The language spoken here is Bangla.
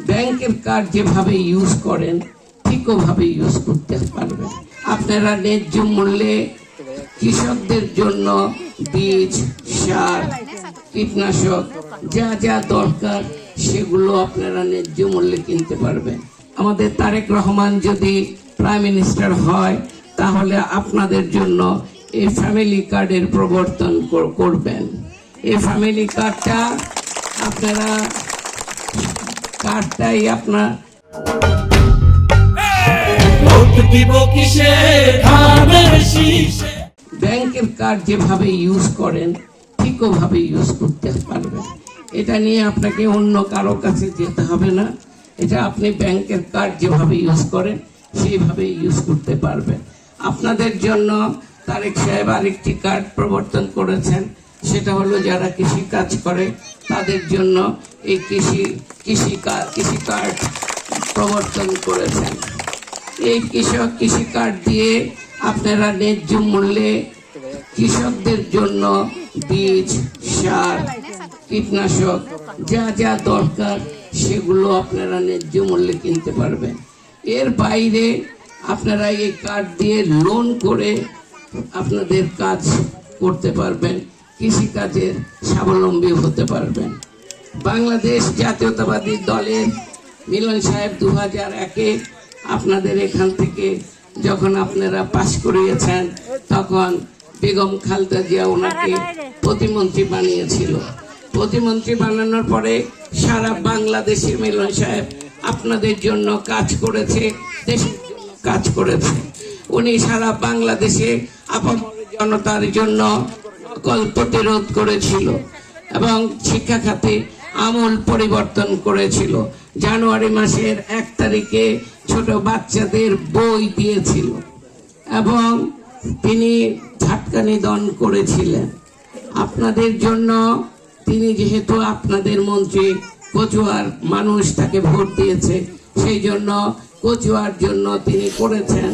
ব্যাংকের কার্ড যেভাবে ইউজ করেন ঠিক ওভাবে ইউজ করতে পারবেন। আপনারা ন্যায্য মূল্যে কৃষকদের জন্য বীজ, সার, কীটনাশক যা যা দরকার সেগুলো আপনারা ন্যায্য মূল্যে কিনতে পারবেন। আমাদের তারেক রহমান যদি প্রাইম মিনিস্টার হয় তাহলে আপনাদের জন্য এই ফ্যামিলি কার্ডের প্রবর্তন করবেন। এই ফ্যামিলি কার্ডটা আপনারা আপনার ব্যাংকের কার্ড যেভাবে ইউজ করেন ঠিক ওভাবে ইউজ করতে পারবেন। এটা নিয়ে আপনাকে অন্য কারো কাছে যেতে হবে না। এটা আপনি ব্যাংকের কার্ড যেভাবে ইউজ করেন সেইভাবে ইউজ করতে পারবেন। আপনাদের জন্য তারেক সাহেব আরেকটি কার্ড প্রবর্তন করেছেন, সেটা হলো যারা কৃষি কাজ করে তাদের জন্য এই কৃষি কার্ড প্রবর্তন করেছেন। এই কৃষি কার্ড দিয়ে আপনারা ন্যায্য মূল্যে কৃষকদের জন্য বীজ, সার, কীটনাশক যা যা দরকার সেগুলো আপনারা ন্যায্য মূল্যে কিনতে পারবেন। এর বাইরে আপনারা এই কার্ড দিয়ে লোন করে আপনাদের কাজ করতে পারবেন, কৃষিকাজের স্বাবলম্বী হতে পারবেন। বাংলাদেশ জাতীয়তাবাদী দলের মিলন সাহেব 2001-এ আপনাদের এখান থেকে যখন আপনারা পাশ করিয়েছেন তখন বেগম খালেদা জিয়া ওনাকে প্রতিমন্ত্রী বানিয়েছিল। প্রতিমন্ত্রী বানানোর পরে সারা বাংলাদেশে মিলন সাহেব আপনাদের জন্য কাজ করেছে, দেশের জন্য কাজ করেছে। উনি সারা বাংলাদেশে আপামর জনতার জন্য নকল প্রতিরোধ করেছিল এবং শিক্ষা খাতে আমূল পরিবর্তন করেছিল। জানুয়ারি মাসের 1 তারিখে ছোট বাচ্চাদের বই দিয়েছিল এবং তিনি ঝাটকা নিধন করেছিলেন আপনাদের জন্য। তিনি যেহেতু আপনাদের মন্ত্রী, কচুয়ার মানুষ তাকে ভোট দিয়েছে, সেই জন্য কচুয়ার জন্য তিনি করেছেন।